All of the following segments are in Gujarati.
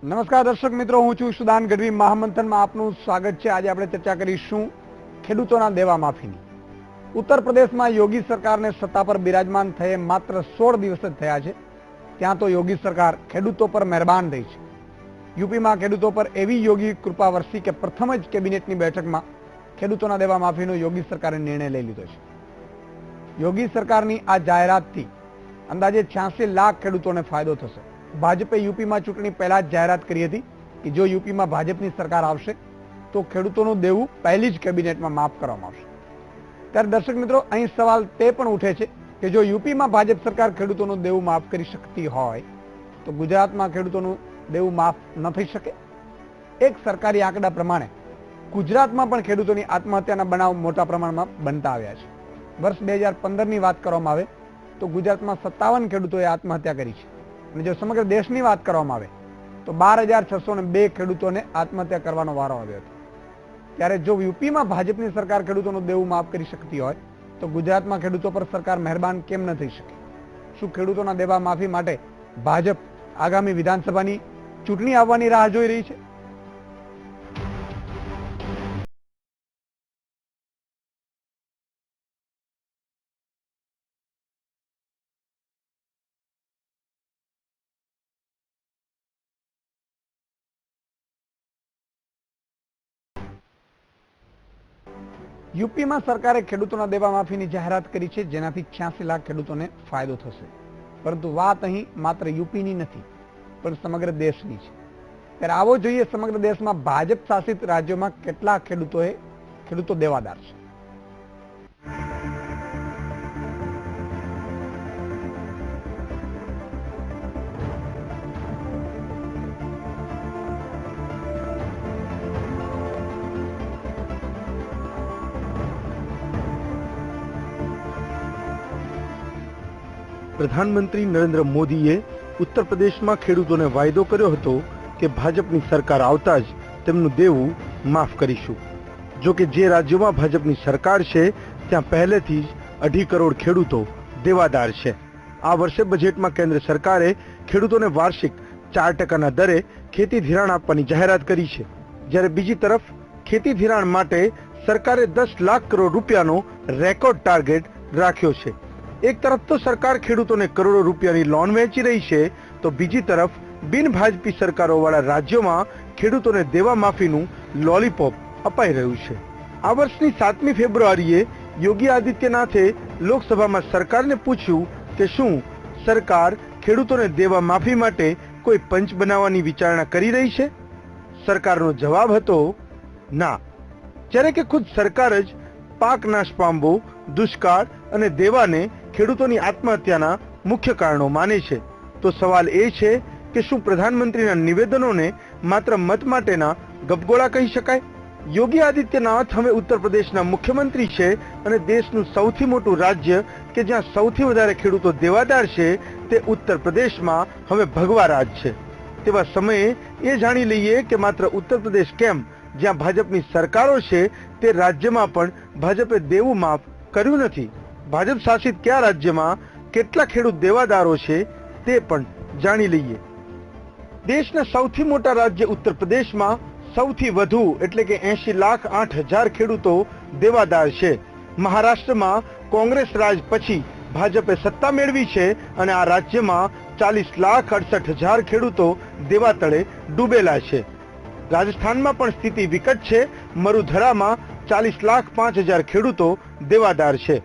નમસ્કાર દર્શક મિત્રો, હું છું સુદાન ગઢવી. મહામંથનમાં આપનું સ્વાગત છે. આજે આપણે ચર્ચા કરીશું ખેડૂતોના દેવા માફીની. ઉત્તર પ્રદેશમાં યોગી સરકારને સત્તા પર બિરાજમાન થયે માત્ર 16 દિવસ જ થયા છે. ત્યાં તો યોગી સરકાર ખેડૂતો પર મહેરબાન રહી છે. યુપીમાં ખેડૂતો પર એવી યોગી કૃપા વરસી કે પ્રથમ જ કેબિનેટની બેઠકમાં ખેડૂતોના દેવા માફીનો યોગી સરકારે નિર્ણય લઈ લીધો છે. યોગી સરકારની આ જાહેરાતથી અંદાજે 86 લાખ ખેડૂતોને ફાયદો થશે. ભાજપે યુપીમાં ચૂંટણી પહેલા જ જાહેરાત કરી હતી કે જો યુપીમાં ભાજપની સરકાર આવશે તો ખેડૂતોનું દેવું પહેલી જ કેબિનેટમાં માફ કરવામાં આવશે. ત્યારે દર્શક મિત્રો, અહીં સવાલ તે પણ ઉઠે છે કે જો યુપીમાં ભાજપ સરકાર ખેડૂતોનું દેવું માફ કરી શકતી હોય તો ગુજરાતમાં ખેડૂતોનું દેવું માફ ન થઈ શકે? એક સરકારી આંકડા પ્રમાણે ગુજરાતમાં પણ ખેડૂતોની આત્મહત્યાના બનાવ મોટા પ્રમાણમાં બનતા આવ્યા છે. વર્ષ 2015ની વાત કરવામાં આવે તો ગુજરાતમાં 57 ખેડૂતોએ આત્મહત્યા કરી છે અને જો સમગ્ર દેશની વાત કરવામાં આવે તો 12,602 ખેડૂતોને આત્મહત્યા કરવાનો વારો આવ્યો હતો. ત્યારે જો યુપીમાં ભાજપની સરકાર ખેડૂતોનું દેવું માફ કરી શકતી હોય તો ગુજરાતમાં ખેડૂતો પર સરકાર મહેરબાન કેમ ન થઈ શકે? શું ખેડૂતોના દેવા માફી માટે ભાજપ આગામી વિધાનસભાની ચૂંટણી આવવાની રાહ જોઈ રહી છે? યુપીમાં સરકારે ખેડૂતોના દેવા માફીની જાહેરાત કરી છે, જેનાથી 86 લાખ ખેડૂતોને ફાયદો થશે. પરંતુ વાત અહીં માત્ર યુપીની નથી પણ સમગ્ર દેશની છે. ત્યારે આવો જોઈએ સમગ્ર દેશમાં ભાજપ શાસિત રાજ્યોમાં કેટલા ખેડૂતો દેવાદાર છે. પ્રધાનમંત્રી નરેન્દ્ર મોદીએ ઉત્તર પ્રદેશમાં ખેડૂતોને વાયદો કર્યો હતો કે ભાજપની સરકાર આવતા જ તેમનું દેવું માફ કરીશું. જો કે જે રાજ્યોમાં ભાજપની સરકાર છે ત્યાં પહેલેથી જ 2.5 કરોડ ખેડૂતો દેવાદાર છે. આ વર્ષે બજેટમાં કેન્દ્ર સરકારે ખેડૂતોને વાર્ષિક 4% દરે ખેતી ધિરાણ આપવાની જાહેરાત કરી છે. જ્યારે બીજી તરફ ખેતી ધિરાણ માટે સરકારે 10 લાખ કરોડ રૂપિયાનો રેકોર્ડ ટાર્ગેટ રાખ્યો છે. એક તરફ તો સરકાર ખેડૂતોને કરોડો રૂપિયાની લોન વહેંચી રહી છે તો બીજી તરફ બિન ભાજપી સરકારોવાળા રાજ્યોમાં ખેડૂતોને દેવા માફીનું લોલીપોપ અપાઈ રહ્યું છે. આ વર્ષની 7મી ફેબ્રુઆરીએ યોગી આદિત્યનાથે લોકસભામાં સરકારને પૂછ્યું કે શું સરકાર ખેડૂતોને દેવા માફી માટે કોઈ પંચ બનાવવાની વિચારણા કરી રહી છે? સરકારનો જવાબ હતો ના. જ્યારે કે ખુદ સરકાર જ પાક નાશ પામવો, દુષ્કાળ અને દેવાને ખેડૂતોની આત્મહત્યાના મુખ્ય કારણો માને છે. તો સવાલ એ છે કે શું પ્રધાનમંત્રીના નિવેદનોને માત્ર મત માટેના ગપગોળા કહી શકાય? યોગી આદિત્યનાથ હવે ઉત્તર પ્રદેશના મુખ્યમંત્રી છે અને દેશનું સૌથી મોટું રાજ્ય કે જ્યાં સૌથી વધારે ખેડૂતો દેવાદાર છે તે ઉત્તર પ્રદેશમાં હવે ભગવા રાજ છે. તેવા સમયે એ જાણી લઈએ કે માત્ર ઉત્તર પ્રદેશ કેમ, જ્યાં ભાજપની સરકારો છે તે રાજ્યમાં પણ ભાજપે દેવું માફ કર્યું નથી. ભાજપ શાસિત કયા રાજ્યમાં કેટલા ખેડૂત દેવાદારો છે તે પણ જાણી લઈએ. દેશના સૌથી મોટા રાજ્ય ઉત્તર પ્રદેશમાં સૌથી વધુ એટલે કે 80,08,000 ખેડૂતો દેવાદાર છે. મહારાષ્ટ્રમાં કોંગ્રેસ રાજ પછી ભાજપે સત્તા મેળવી છે અને આ રાજ્યમાં 40,68,000 ખેડૂતો દેવા તળે ડૂબેલા છે. રાજસ્થાનમાં પણ સ્થિતિ વિકટ છે. મરુધરામાં 40,05,000 ખેડૂતો દેવાદાર છે.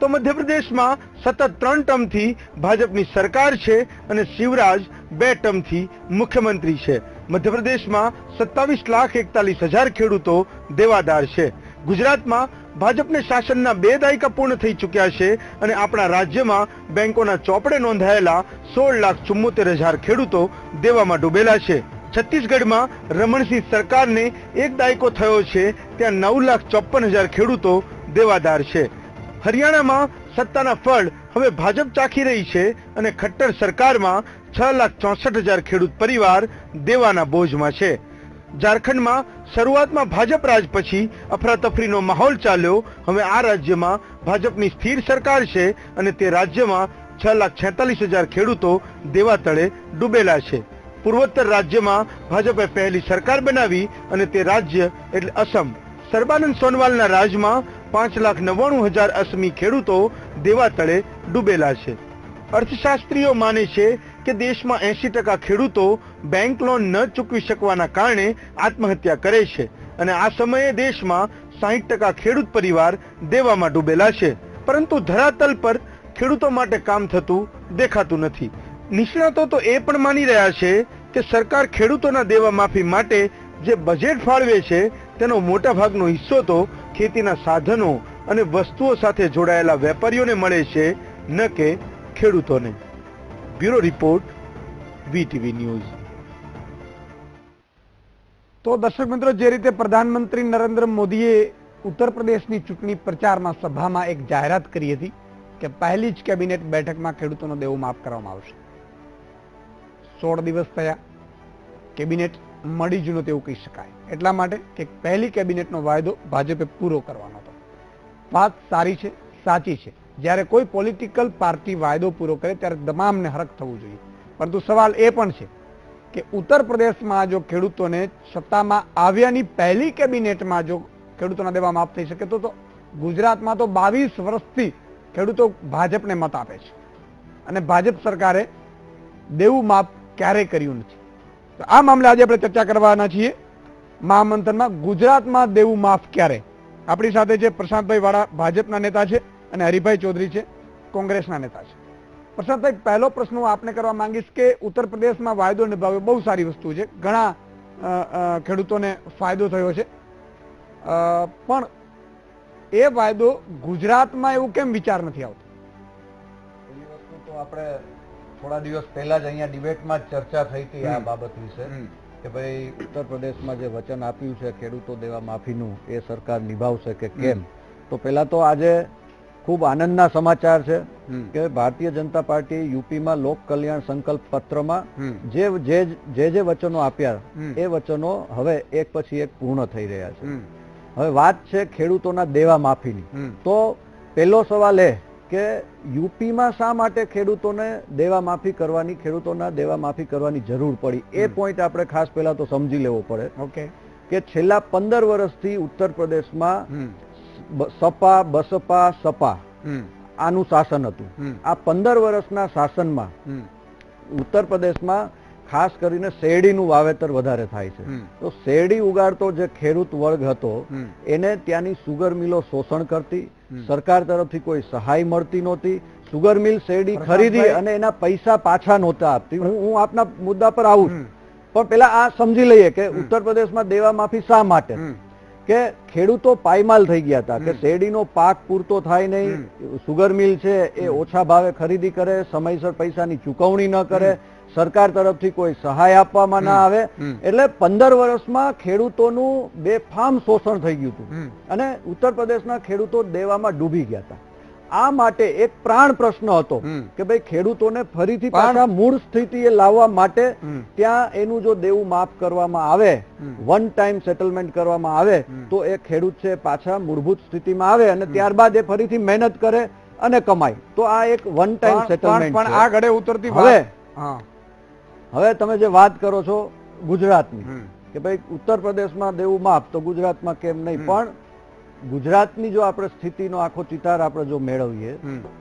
તો મધ્યપ્રદેશમાં સતત 3 ટર્મથી ભાજપની સરકાર છે અને શિવરાજ 2 ટર્મથી મુખ્યમંત્રી છે. મધ્યપ્રદેશમાં 27,41,000 ખેડૂતો દેવાદાર છે. ગુજરાતમાં ભાજપને શાસનના 2 દાયકા પૂર્ણ થઈ ચૂક્યા છે અને આપણા રાજ્યમાં બેંકોના ચોપડે નોંધાયેલા 16,74,000 ખેડૂતો દેવામાં ડૂબેલા છે. છત્તીસગઢમાં રમણસિંહ સરકારને 1 દાયકો થયો છે, ત્યાં 9,54,000 ખેડૂતો દેવાદાર છે. હરિયાણામાં સત્તાના ફળ હવે ભાજપ ચાખી રહી છે અને ખટ્ટર સરકારમાં 6,64,000 ખેડૂત પરિવાર દેવાના બોજમાં છે. ઝારખંડમાં શરૂઆતમાં ભાજપ રાજ પછી અફરાતફરીનો માહોલ ચાલ્યો. હવે આ રાજ્યમાં ભાજપની સ્થિર સરકાર છે અને તે રાજ્યમાં 6,46,000 ખેડૂતો દેવા તળે ડૂબેલા છે. પૂર્વોત્તર રાજ્યમાં ભાજપે પહેલી સરકાર બનાવી અને તે રાજ્ય એટલે અસમ. સર્બાનંદ સોનોવાલના રાજમાં 5,99,000 અસમી ખેડૂતો દેવા તળે ડૂબેલા છે. અર્થશાસ્ત્રીઓ માને છે કે દેશમાં 80% ખેડૂતો બેંક લોન ન ચૂકવી શકવાના કારણે આત્મહત્યા કરે છે અને આ સમયે દેશમાં 60% ખેડૂત પરિવાર દેવામાં ડૂબેલા છે. પરંતુ ધરાતલ પર ખેડૂતો માટે કામ થતું દેખાતું નથી. નિષ્ણાતો તો એ પણ માની રહ્યા છે કે સરકાર ખેડૂતોના દેવા માફી માટે જે બજેટ ફાળવે છે તેનો મોટા ભાગનો હિસ્સો તો ખેતીના સાધનો અને વસ્તુઓ સાથે જોડાયેલા વેપારીઓને મળે છે, ન કે ખેડૂતોને. Bureau report, VTV news. તો દર્શક મિત્રો, જે રીતે પ્રધાનમંત્રી નરેન્દ્ર મોદીએ ઉત્તર પ્રદેશની ચૂંટણી પ્રચારમાં સભામાં એક જાહેરાત કરી હતી કે પહેલી જ કેબિનેટ બેઠકમાં ખેડૂતોનો દેવું માફ કરવામાં આવશે. 16 દિવસ થયા, કેબિનેટ મળી જ નહોતું એવું કહી શકાય. એટલા માટે કે પહેલી કેબિનેટનો વાયદો ભાજપે પૂરો કરવાનો હતો. વાત સારી છે, સાચી છે. જ્યારે કોઈ પોલિટિકલ પાર્ટી વાયદો પૂરો કરે ત્યારે તમામને હરખ થવું જોઈએ. પરંતુ સવાલ એ પણ છે કે ઉત્તર પ્રદેશમાં જો ખેડૂતોને સત્તામાં આવ્યાની પહેલી કેબિનેટમાં જો ખેડૂતોના દેવા માફ થઈ શકે તો ગુજરાતમાં તો 22 વર્ષથી ખેડૂતો ભાજપને મત આપે છે અને ભાજપ સરકારે દેવું માફ ક્યારેય કર્યું નથી. તો આ મામલે આજે આપણે ચર્ચા કરવાના છીએ મહામંથનમાં. ગુજરાતમાં દેવું માફ ક્યારે? આપણી સાથે છે પ્રશાંતભાઈ વાળા, ભાજપના નેતા છે, અને હરિભાઈ ચૌધરી છે, કોંગ્રેસના નેતા છે. પ્રશાંતભાઈ, પહેલો પ્રશ્ન હું આપને કરવા માંગીશ કે ઉત્તર પ્રદેશમાં વાયદો નિભાવ્યો બહુ સારી વસ્તુ છે, ઘણા ખેડૂતોને ફાયદો થયો છે, પણ એ વાયદો ગુજરાતમાં એવું કેમ વિચાર નથી આવતો? એની વસ્તુ તો આપણે થોડા દિવસ પહેલા જ અહીંયા ડિબેટમાં જ ચર્ચા થઈ હતી આ બાબત વિશે કે ભાઈ ઉત્તર પ્રદેશમાં જે વચન આપ્યું છે ખેડૂતો દેવા માફીનું એ સરકાર નિભાવશે કે કેમ. તો પહેલા તો આજે ખૂબ આનંદના સમાચાર છે કે ભારતીય જનતા પાર્ટી યુપીમાં લોક કલ્યાણ સંકલ્પ પત્રમાં જે વચનો આપ્યા એ વચનો હવે એક પછી એક પૂર્ણ થઈ રહ્યા છે. હવે વાત છે ખેડૂતોના દેવા માફીની. તો પહેલો સવાલ એ કે યુપીમાં શા માટે ખેડૂતોને ખેડૂતોના દેવા માફી કરવાની જરૂર પડી, એ પોઈન્ટ આપણે ખાસ પહેલા તો સમજી લેવો પડે. ઓકે, કે છેલ્લા 15 વર્ષથી ઉત્તર પ્રદેશમાં સપા, બસપા, સપા આનું શાસન હતું. આ 15 વર્ષના શાસનમાં ઉત્તર પ્રદેશમાં ખાસ કરીને શેરડીનું વાવેતર વધારે થાય છે. તો શેરડી ઉગાડતો જે ખેડૂત વર્ગ હતો એને ત્યાંની સુગર મિલો શોષણ કરતી, સરકાર તરફથી કોઈ સહાય મળતી નહોતી. સુગર મિલ શેરડી ખરીદી અને એના પૈસા પાછા નહોતા આપતી. હું આપના મુદ્દા પર આવું છું, પણ પેલા આ સમજી લઈએ કે ઉત્તર પ્રદેશમાં દેવા માફી શા માટે? કે ખેડૂતો પાયમાલ થઈ ગયા હતા કે શેરડીનો પાક પૂરતો થાય નહીં, સુગર મિલ છે એ ઓછા ભાવે ખરીદી કરે, સમયસર પૈસાની ચૂકવણી ન કરે, સરકાર તરફથી કોઈ સહાય આપવામાં ના આવે. એટલે 15 વર્ષમાં ખેડૂતોનું બેફામ શોષણ થઈ ગયું હતું અને ઉત્તર પ્રદેશના ખેડૂતો દેવામાં ડૂબી ગયા હતા. આ માટે એક પ્રાણ પ્રશ્ન હતો કે ભાઈ ખેડૂતોને ફરીથી પાછા મૂળ સ્થિતિએ લાવવા માટે ત્યાં એનું જો દેવું માફ કરવામાં આવે, વન ટાઈમ સેટલમેન્ટ કરવામાં આવે તો એ ખેડૂત છે પાછા મૂળભૂત સ્થિતિમાં આવે અને ત્યારબાદ એ ફરીથી મહેનત કરે અને કમાય. તો આ એક વન ટાઈમ સેટલમેન્ટ. પણ આ ઘડે ઉતરતી હવે તમે જે વાત કરો છો ગુજરાતની કે ભાઈ ઉત્તર પ્રદેશમાં દેવું માફ તો ગુજરાતમાં કેમ નહીં, પણ ગુજરાતની જો આપણે સ્થિતિનો આખો ચિતાર આપણે જો મેળવીએ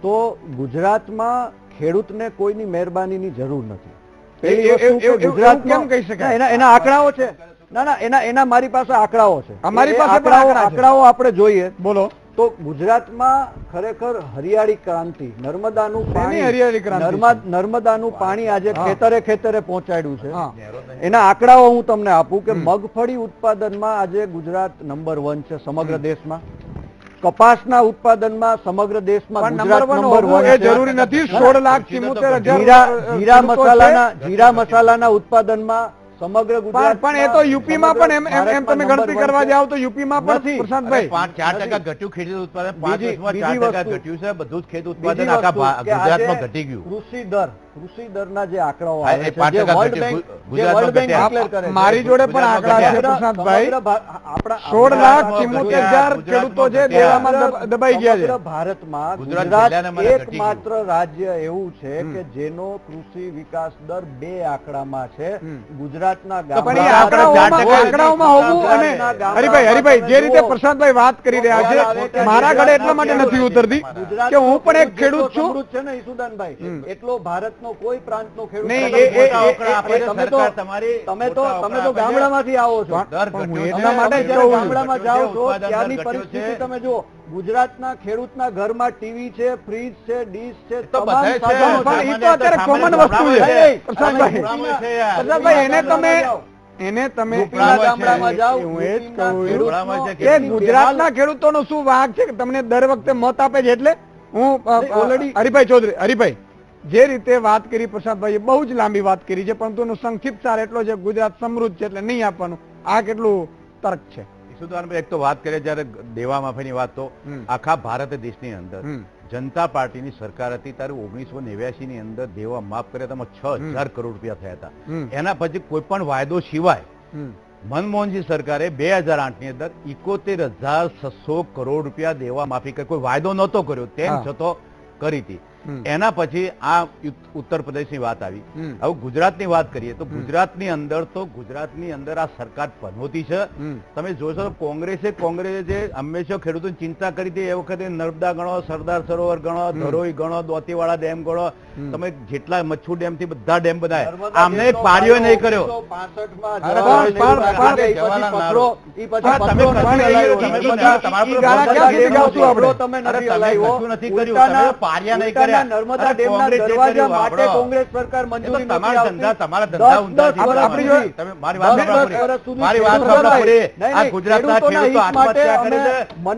તો ગુજરાતમાં ખેડૂતને કોઈની મહેરબાનીની જરૂર નથી. ગુજરાતમાં એના આંકડાઓ છે. એના મારી પાસે આંકડાઓ છે. અમારી પાસે આંકડાઓ આપણે જોઈએ. બોલો. તો ગુજરાતમાં ખરેખર હરિયાળી ક્રાંતિ, નર્મદાનું પાણી આજે ખેતરે ખેતરે પહોંચાડ્યું છે. એના આંકડાઓ હું તમને આપું કે મગફળી ઉત્પાદનમાં આજે ગુજરાત નંબર 1 છે સમગ્ર દેશમાં. કપાસના ઉત્પાદનમાં સમગ્ર દેશમાં ગુજરાત નંબર 1 છે. જરૂરી નથી 16,74,000. જીરા મસાલાના ઉત્પાદનમાં સમગ્ર ગુજરાત. પણ એ તો યુપીમાં પણ એમ તમે ગણતરી કરવા જાવ તો યુપીમાં પણ પ્રશાંતભાઈ 4% ઘટ્યું ખેડૂત ઉત્પાદન, 5 વર્ષમાં 4% ઘટ્યું છે. બધું જ ખેત ઉત્પાદન આખા ગુજરાતમાં ઘટી ગયું. કૃષિ દરના જે આંકડાઓ હા, આવે એ છે, 5% જે વર્લ્ડ ઘટે, બેંક ગુજરાતમાં વર્લ્ડ બેંક ઘટ્યા. ડિક્લેર કરે છે, મારી જોડે પણ આંકડા છે પ્રશાંતભાઈ. આપણા 16,74,000 ખેડૂતો છે દેવામાં દબાઈ ગયા છે. સમગ્ર ભારતમાં ગુજરાત ગુજરાત છેલ્લા નંબરે ઘટી એકમાત્ર રાજ્ય એવું છે કે જેનો કૃષિ વિકાસ દર 2 આંકડામાં છે. ગુજરાતના તો પણ એ ગામડાઓમાં આંકડાઓમાં હોવું અને હરિભાઈ જે રીતે પ્રશાંતભાઈ વાત કરી રહ્યા છે મારા ઘરે એટલા માટે નથી ઉતરતી કે હું પણ એક ખેડૂત છું. સમૃદ્ધ છે ને ઈસુદાનભાઈ, એટલો ભારતનો કોઈ પ્રાંતનો ખેડૂત નહીં, નથી. એ- આંકડા આપે છે તમે સરકાર, તો તમારી તમે તો મોટા તમે તો આંકડા આપે છે. ગામડામાંથી આવો છો. દર પણ હું ઘટ્યો એટલા છે. માટે જ જ્યારે કહું છું. ગામડામાં જાઓ છો ઉત્પાદન દર ત્યાંની ઘટ્યો પરિસ્થિતિ છે. તમે જુઓ. ગુજરાતના ખેડૂતના ઘરમાં ટીવી છે, ફ્રીજ છે, ડીશ છે, તો તમામ બધાય છે. સાધનો છે. પણ એ તો અત્યારે common વસ્તુ છે. નહીં, પ્રશાંતભાઈ, ગામડામાં છે યાર. પ્રશાંતભાઈ, એને તમે જાઓ. યુપીના રૂપિયા ગામડામાં જાઓ, હું એ જ યુપીના કહું છું. ખેડૂતોમાં છે એ ગુજરાતના ખેડૂતોનો શું વાંક છે કે તમને દર વખતે મત આપે છે? એટલે હું already- હરિભાઈ ચૌધરી, હરિભાઈ જે રીતે વાત કરી પ્રશાંતભાઈએ બહુ જ લાંબી વાત કરી છે, પરંતુ એનો સંક્ષિપ્ત સાર એટલો છે ગુજરાત સમૃદ્ધ છે એટલે નહીં આપવાનું. આ કેટલું તર્ક છે? ઈસુદાનભાઈ, એક તો વાત કરીએ જ્યારે દેવા માફીની વાત, તો આખા ભારત દેશની અંદર જનતા પાર્ટીની સરકાર હતી ત્યારે 1989 ની અંદર દેવા માફ કર્યા તેમાં 6,000 કરોડ રૂપિયા થયા હતા. એના પછી કોઈ પણ વાયદો સિવાય મનમોહનજી સરકારે 2008 ની અંદર 71,600 કરોડ રૂપિયા દેવા માફી કરી, કોઈ વાયદો નહોતો કર્યો, તેમ છતાં કરી હતી. એના પછી આ ઉત્તર પ્રદેશની વાત આવી. હવે ગુજરાતની વાત કરીએ તો ગુજરાતની અંદર આ સરકાર પનોતી છે. તમે જોશો તો કોંગ્રેસે જે હંમેશા ખેડૂતોની ચિંતા કરી હતી, એ વખતે નર્મદા ગણો, સરદાર સરોવર ગણો, ધરોઈ ગણો, દોતીવાળા ડેમ ગણો, તમે જેટલા મચ્છુ ડેમ થી બધા ડેમ બનાવ્યા, આમને એક પાડ્યો નહીં કર્યો. નર્મદા ડેમના દરવાજા માટે કોંગ્રેસ સરકાર મંજૂરી નથી આપતી. તમારા ધંધા ઊંધા છે. તમે મારી વાત સાંભળો. મારી વાત સાંભળો. આ ગુજરાતના ખેડૂતો આત્મહત્યા કરે છે.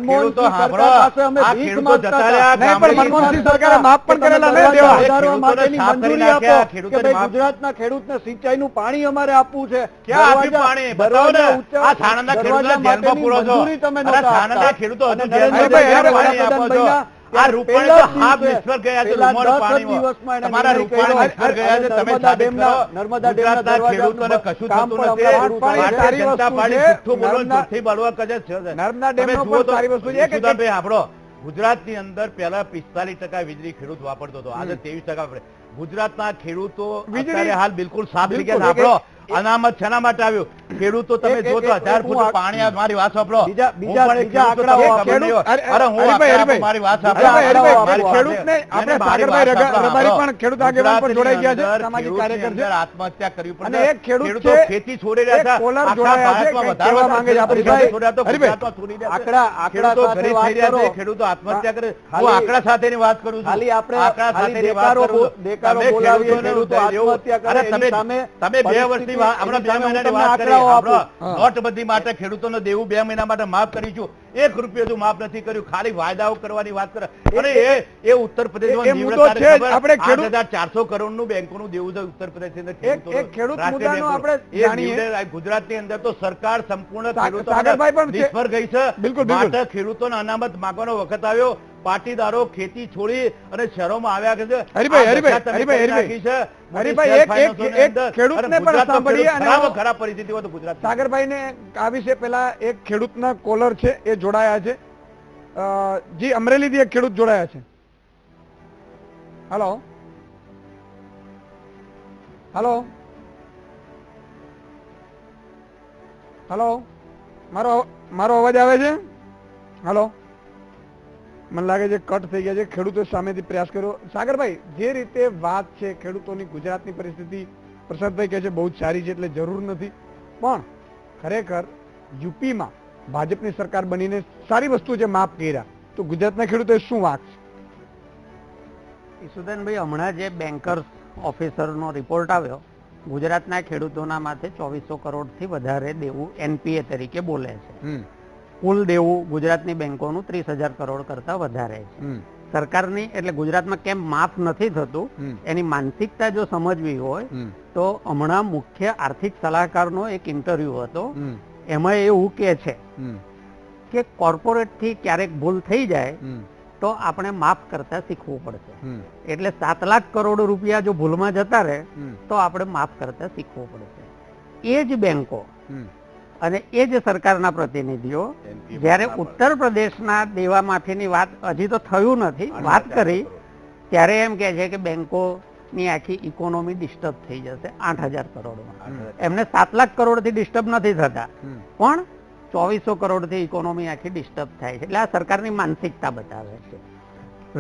ખેડૂતો સાંભળો. આ ખેડૂતો જતા રહ્યા. નહીં, પણ મનમોહનસિંહ સરકારે માફ પણ કરેલા નહીં દેવા. વધારવા માટેની સાફ કરી મંજૂરી આપો નાખ્યા. કે ખેડૂતોને ભાઈ માફ- ગુજરાતના ખેડૂતને સિંચાઈનું પાણી અમારે આપવું છે. ક્યાં આપ્યું પાણી? બતાવો ને. ઊંચા- આ થાણાના ખેડૂતોને દરવાજા જેલમાં પૂરો છો. મંજૂરી તમે અરે નહોતા થાણાના આપતા. ખેડૂતો હજુ અને જેલમાં નરેન્દ્રભાઈ પાણી આપો છો. આ રૂપાણી તો હાફ નિષ્ફળ ગયા છે. પેલા રૂમાલ 10 પાણીમાં. દિવસમાં એને તમારા નિર્ણય રૂપાણી કર્યો. નિષ્ફળ ગયા છે. તમે નર્મદા સાબિત ડેમના- કરો. નર્મદા ડેમના ગુજરાતના દરવાજાનું ખેડૂતોને કશું કામ થતું પણ નથી. અમારું પાણી છે. સારી ભારતીય જનતા વસ્તુ પાર્ટી છે. જુઠ્ઠું બોલો, નર્મદા- જુઠ્ઠી બળવા કરે છે. નર્મદા તમે ડેમનો જુઓ પણ તો સારી વસ્તુ છે કે સુધાભાઈ, આપણો ગુજરાતની અંદર પહેલા 45% વીજળી ખેડૂત વાપરતો હતો, આજે 23% વાપરે. ગુજરાતના ખેડૂતો વીજળી- અત્યારે હાલ બિલકુલ સાફ થઈ ગયા છે. બિલકુલ. આપણો અનામત શેના માટે આવ્યું? ખેડૂતો તમે એક- જો તો એક- 1000 હું ફૂટ આ- પાણી આવે. મારી વાત સાંભળો. બીજા- હું બીજા- પણ એક બીજા ખેડૂત આંકડાઓ તમને ખબર નહીં હોય. ખેડૂત- અરે હું હરિભાઈ, આંકડા આપું, હરિભાઈ. મારી વાત હરિભાઈ, સાંભળો. હરિભાઈ, મારી ખેડૂતને વાત- આપણે મારી સાગરભાઈ વાત સાંભળો. રબારી પણ ખેડૂત આગેવાન પણ જોડાઈ ગયા છે, ગુજરાતની સામાજિક અંદર કાર્યકર છે. આત્મહત્યા કરવી પડે. અને એક ખેડૂત ખેડૂતો છે, ખેતી છોડી રહ્યા એક છે. કોલર આખા જોડાયા છે, ભારતમાં કંઈક કહેવા માંગે છે આપણી સાથે. છોડ્યા તો હરિભાઈ, ગુજરાતમાં છોડી રહ્યા છે. આંકડા ખેડૂતો સાથે ગરીબ વાત થઈ રહ્યા છે. કરો. ખેડૂતો આત્મહત્યા કરે. હું ખાલી- આંકડા સાથેની વાત કરું છું. ખાલી આપણે આંકડા ખાલી સાથેની વાત દેકારો કરું છું. દેકારો તમે બોલાવીએ, ખેડૂતોને ખેડૂતો આત્મહત્યા કરે, અરે એની સામે તમે 2 વર્ષની વાત, હમણાં 2 મહિનાની વાત કરી. આંકડાઓ આપું. આપણો નોટબંધી માટે ખેડૂતોને દેવું 2 મહિના માટે માફ કરીશું. 1 રૂપિયો જો માફ નથી કર્યું. ખાલી વાયદાઓ કરવાની વાત કરે. અને એ ઉત્તર પ્રદેશમાં એ મુદ્દો છે જ. આપણે ખેડૂત- 8,400 કરોડનું બેંકોનું દેવું છે ઉત્તર પ્રદેશની અંદર. એક ખેડૂત રાષ્ટ્રીય મુદ્દાનો બેંકો. આપણે એ જાણીએ. નિર્ણય ગુજરાતની અંદર તો સરકાર સંપૂર્ણ ખેડૂતો સાગરભાઈ પણ છે. નિષ્ફળ ગઈ છે. બિલકુલ, બિલકુલ. માટે ખેડૂતોને અનામત માંગવાનો વખત આવ્યો. પાટીદારો ખેતી છોડી અને શહેરોમાં આવ્યા છે. હરિભાઈ, આ હરિભાઈ, દશા તમે હરિભાઈ, કરી નાખી છે. હરિભાઈ, મોટી એક- એક- self-finance એક ની અંદર. ખેડૂતને અને પણ ગુજરાતનો સાંભળીએ ખેડૂત અને ખરાબ ખરાબ પરિસ્થિતિ હોય તો ગુજરાત સાગરભાઈને આ વિશે પેલા એક ખેડૂતના કોલર છે એ જોડાયા છે. જી, અમરેલીથી એક ખેડૂત જોડાયા છે. હાલો હાલો હાલો, મારો અવાજ આવે છે? હાલો, મને લાગે છે કટ થઈ ગયા છે. ખેડૂતો સામેથી પ્રયાસ કર્યો. સાગરભાઈ, જે રીતે વાત છે ખેડૂતોની ગુજરાતની પરિસ્થિતિ પ્રસાદભાઈ કહે છે બહુ જ સારી છે એટલે જરૂર નથી, પણ ખરેખર યુપીમાં ભાજપની સરકાર બનીને સારી વસ્તુ છે માફ કર્યા, તો ગુજરાતના ખેડૂતોએ શું વાંક છે? ઈસુદાનભાઈ, હમણાં જે બેન્કર્સ ઓફિસરનો રિપોર્ટ આવ્યો, ગુજરાતના ખેડૂતોના માથે 2400 કરોડથી વધારે દેવું એનપીએ તરીકે બોલે છે. કુલ દેવું ગુજરાતની બેંકોનું 30,000 કરોડ કરતા વધારે છે. સરકારની એટલે ગુજરાતમાં કેમ માફ નથી થતું એની માનસિકતા જો સમજવી હોય તો હમણાં મુખ્ય આર્થિક સલાહકારનો એક ઇન્ટરવ્યુ હતો, એમાં એવું કે છે કે કોર્પોરેટ થી ક્યારેક ભૂલ થઈ જાય તો આપણે માફ કરતા શીખવું પડશે. એટલે 7 લાખ કરોડ રૂપિયા જો ભૂલમાં જતા રહે તો આપણે માફ કરતા શીખવું પડશે. એ જ બેંકો અને એ જ સરકારના પ્રતિનિધિઓ જ્યારે ઉત્તર પ્રદેશના દેવા માફીની વાત હજી તો થયું નથી, વાત કરી ત્યારે એમ કે છે કે બેંકોની આખી ઇકોનોમી ડિસ્ટર્બ થઈ જશે 8,000 કરોડમાં. એમને 7 લાખ કરોડથી ડિસ્ટર્બ નથી થતા, પણ 2400 કરોડથી ઇકોનોમી આખી ડિસ્ટર્બ થાય છે. એટલે આ સરકારની માનસિકતા બતાવે છે.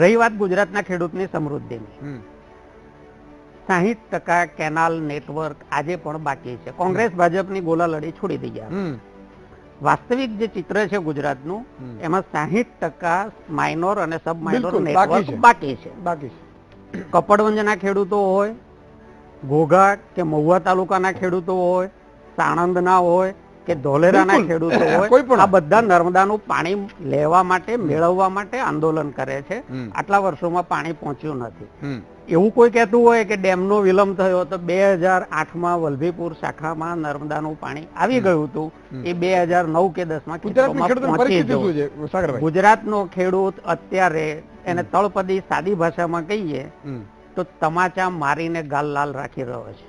રહી વાત ગુજરાતના ખેડૂતની સમૃદ્ધિની, 60% કેનાલ નેટવર્ક આજે પણ બાકી છે. કોંગ્રેસ ભાજપની ગોલા લડી છોડી દીધા. વાસ્તવિક જે ચિત્ર છે ગુજરાતનું એમાં 60% માઇનોર અને સબ માઇનોર નેટવર્ક બાકી છે. કપડવંજના ખેડૂતો હોય, ઘોઘા કે મહુવા તાલુકાના ખેડૂતો હોય, સાણંદના હોય કે ધોલેરાના ખેડૂતો હોય, આ બધા નર્મદાનું પાણી લેવા માટે, મેળવવા માટે આંદોલન કરે છે. આટલા વર્ષોમાં પાણી પહોંચ્યું નથી. એવું કોઈ કહેતું હોય કે ડેમનો વિલંબ થયો તો 2008માં વલભીપુર શાખામાં નર્મદાનું પાણી આવી ગયું હતું, એ 2009 કે 10માં ગુજરાતનો ખેડૂત અત્યારે એને તળપદી સાદી ભાષામાં કહીએ તો તમાચા મારીને ગાલ લાલ રાખી રહ્યો છે.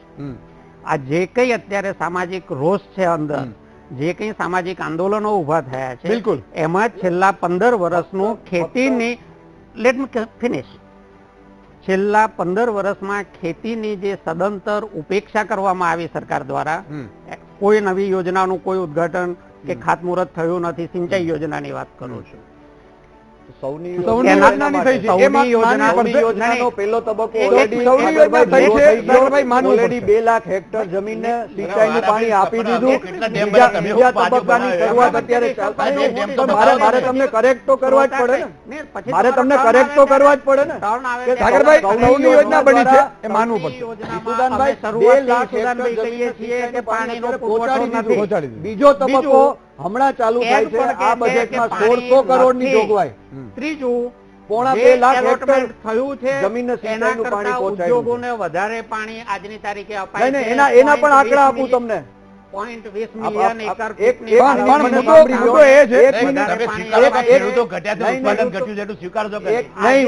આ જે કઈ અત્યારે સામાજિક રોષ છે અંદર, જે કઈ સામાજિક આંદોલનો ઉભા થયા છે, બિલકુલ એમાં છેલ્લા 15 વર્ષનું ખેતીની લેટ મી ફિનિશ છેલ્લા 15 વર્ષમાં ખેતીની જે સદંતર ઉપેક્ષા કરવામાં આવી સરકાર દ્વારા, કોઈ નવી યોજનાનું કોઈ ઉદ્ઘાટન કે ખાતમુહૂર્ત થયું નથી. સિંચાઈ યોજનાની વાત કરું છું. સૌની યોજનાનો પહેલો તબક્કો ઓલરેડી 2 લાખ હેક્ટર જમીનને સિંચાઈનું પાણી આપી દીધું. બીજા તબક્કાની શરૂઆત અત્યારે મારે તમને કરેક્ટ તો કરવા જ પડે ને, મારે તમને કરેક્ટ તો કરવા જ પડે ને. સાગરભાઈ, સૌની યોજના બની છે એ માનવું પડશે. સુદાનભાઈ 2 લાખ હેક્ટર જમીનને પાણીનો પહોંચાડી દીધું. બીજો તબક્કો હમણાં ચાલુ થાય છે. આ બજેટમાં 1600 કરોડની જોગવાઈ. ત્રીજું, 2.5 લાખ હેક્ટર થયું છે જમીનને સિંચાઈનું પાણી પહોંચાડ્યું. ઉદ્યોગોને વધારે પાણી આજની તારીખે અપાય છે. એના પણ આંકડા આપું તમને. 0.20 મિલિયન એકર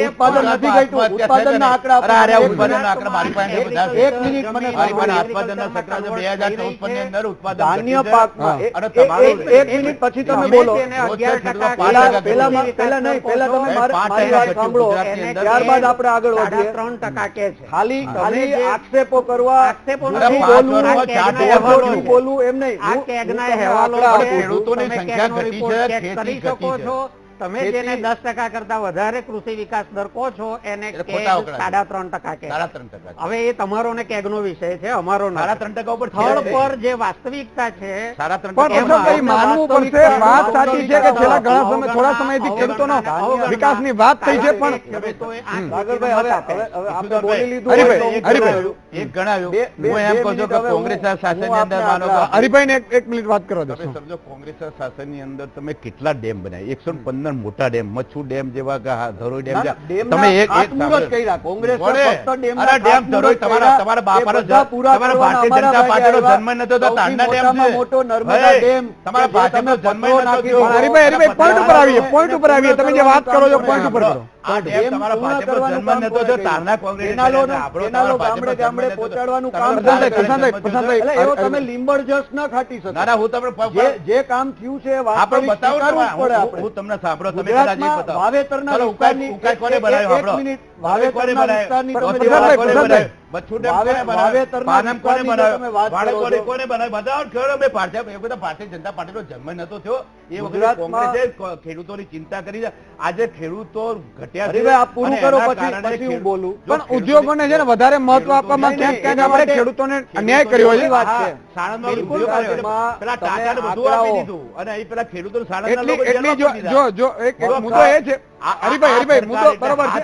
ઉત્પાદન નથી ઘટ્યું. ઉત્પાદનના આંકડા ધાન્ય પાકમાં 1 મિનિટ પછી તમે બોલો. પેલા તમે મારી વાત સાંભળો, ત્યારબાદ આપણે આગળ વધીએ. 3% કે છે. ખાલી આક્ષેપો કરવા, બોલવું એમ નહીં. આ કેગના અહેવાલો ખેડૂતોની સંખ્યા ઘટી છે, ખેતી ઘટી છે. તમે જેને 10% કરતા વધારે કૃષિ વિકાસ દર કહો છો એને 3.5% કે. હવે એ તમારો ને કેગનો વિષય છે, અમારો 3% ઉપર થર્ડ પર જે વાસ્તવિકતા છે માનવું પડશે. વાત સાચી છે કે છેલ્લા ઘણા સમય થોડા સમયથી ખેડૂતોનો વિકાસની વાત થઈ છે, પણ હરિભાઈ ને 1 મિનિટ વાત કરવા દો. સમજો કોંગ્રેસ શાસનની અંદર તમે કેટલા ડેમ બનાવી, 115 મોટા ડેમ, મચ્છુ ડેમ જેવા કે ધરોઈ ડેમ, તમે એક કોંગ્રેસ તમારા બાપાનો તમારા ભારતીય જનતા પાર્ટીનો જન્મ નતો તો તાંડા ડેમ છે. મોટો નર્મદા ડેમ તમારા ભાજપનો જન્મ નતો થયો. હરિભાઈ પોઈન્ટ ઉપર આવીએ, પોઈન્ટ ઉપર આવીએ. તમે જે વાત કરો છો પોઈન્ટ ઉપર કરો. આ ડેમ તમારા ભાજપનો જન્મ નતો થયો, તારના કોંગ્રેસ ગામડે ગામડે પહોંચાડવાનું કામ. એવો તમે લીંબડ જસ ન ખાટી શકો. ના, હું તમને જે કામ થયું છે આપણે બતાવું હું તમને સાંભળો. તમે વાવેતરના કોને બનાવ્યું? ભારતીય જનતા પાર્ટીનો જન્મ નતો થયો એ વખતે કોંગ્રેસે ખેડૂતોની ચિંતા કરી. આજે ખેડૂતો ઘટ્યા પૂરું કરો પછી હું બોલું. પણ ઉદ્યોગોને છે ને વધારે મહત્વ આપવામાં ક્યાંક ક્યાંક આપણે ખેડૂતોને અન્યાય કર્યો છે. વાત છે. પેલા ટાટાને બધું આપી દીધું અને અહીં પેલા ખેડૂતો એટલી જો એક મુદ્દો એ છે હરિભાઈ, મુદ્દો બરોબર છે.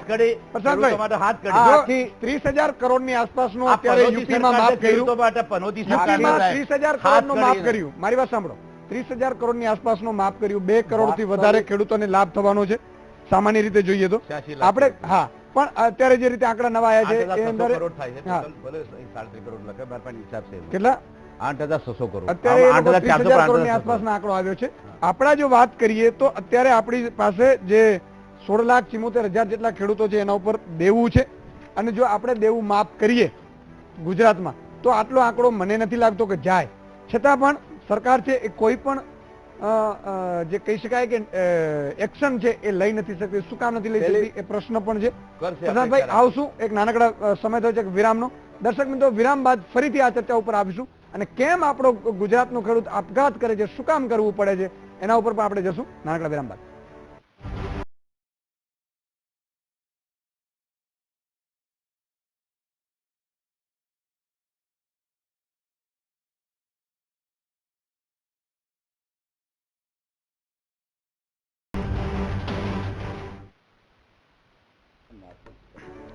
હાથ કડી 30,000 કરોડની આસપાસનું અત્યારે યુપીમાં માફ કર્યું. 30,000 કરોડનું માફ કર્યું. મારી વાત સાંભળો, 30,000 કરોડની આસપાસનું માફ કર્યું. 2 કરોડથી વધારે ખેડૂતોને લાભ થવાનો છે સામાન્ય રીતે જોઈએ તો. આપણે હા, પણ અત્યારે જે રીતે આંકડા નવા આવ્યા છે એ અંદર કેટલા 8,600 કરોડ અત્યારે 8,400 કરોડની આસપાસનો આંકડો આવ્યો છે. આપણા જો વાત કરીએ તો અત્યારે આપણી પાસે જે 16,74,000 જેટલા ખેડૂતો છે એના ઉપર દેવું છે. અને જો આપણે દેવું માફ કરીએ ગુજરાતમાં તો આટલો આંકડો મને નથી લાગતો કે જાય. છતાં પણ સરકાર છે એ કોઈ પણ જે કહી શકાય કે એક્શન છે એ લઈ નથી શકતી. શું કામ નથી લઈ શકતી એ પ્રશ્ન પણ છે. પ્રશાંતભાઈ આવશું એક નાનકડા સમય થયો છે વિરામનો. દર્શક મિત્રો, વિરામ બાદ ફરીથી આ ચર્ચા ઉપર આવીશું અને કેમ આપણો ગુજરાતનો ખેડૂત આપઘાત કરે છે, શું કામ કરવું પડે છે, એના ઉપર પણ આપણે જશું નાનકડા વિરામ બાદ.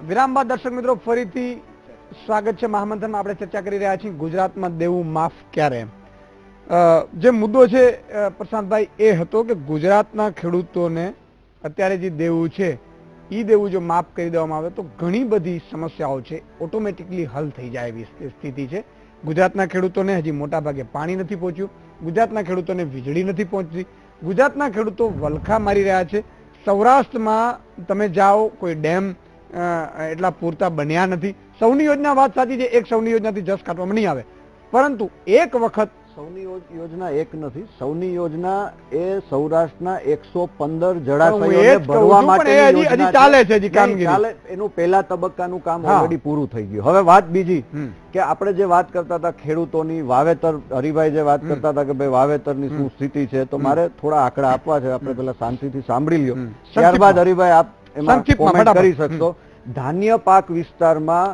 વિરામ બાદ દર્શક મિત્રો ફરીથી સ્વાગત છે મહામંથનમાં. આપણે ચર્ચા કરી રહ્યા છીએ ગુજરાતમાં દેવું માફ ક્યારે. જે મુદ્દો છે પ્રશાંતભાઈ એ હતો કે ગુજરાતના ખેડૂતોને અત્યારે જે દેવું છે એ દેવું જો માફ કરી દેવામાં આવે તો ઘણી બધી સમસ્યાઓ છે ઓટોમેટિકલી હલ થઈ જાય એવી સ્થિતિ છે. ગુજરાતના ખેડૂતોને હજી મોટા ભાગે પાણી નથી પહોંચ્યું, ગુજરાતના ખેડૂતોને વીજળી નથી પહોંચતી, ગુજરાતના ખેડૂતો વલખા મારી રહ્યા છે. સૌરાષ્ટ્રમાં તમે જાઓ કોઈ ડેમ એટલા પૂરતા બન્યા નથી. સૌની યોજના વાત સાચી છે, એક સૌની યોજનાથી જસ કાઢવામાં નહીં આવે, પરંતુ એક વખત સૌની યોજના એક નથી. સૌની યોજના એ સૌરાષ્ટ્રના 115 જળાશયોને ભરવા માટેની યોજના ચાલે છે. હજી કામગીરી ચાલે. એનું પહેલા તબક્કાનું કામ ઓલરેડી પૂરું થઈ ગયું. હવે વાત બીજી કે આપણે જે વાત કરતા હતા ખેડૂતોની વાવેતર, હરિભાઈ જે વાત કરતા હતા કે ભાઈ વાવેતરની શું સ્થિતિ છે, તો મારે થોડા આંકડા આપવા છે. આપણે પેલા શાંતિથી સાંભળી લ્યો, ત્યારબાદ હરિભાઈ આપ એમાં કોમેન્ટ કરી શકશો. ધાન્ય પાક વિસ્તારમાં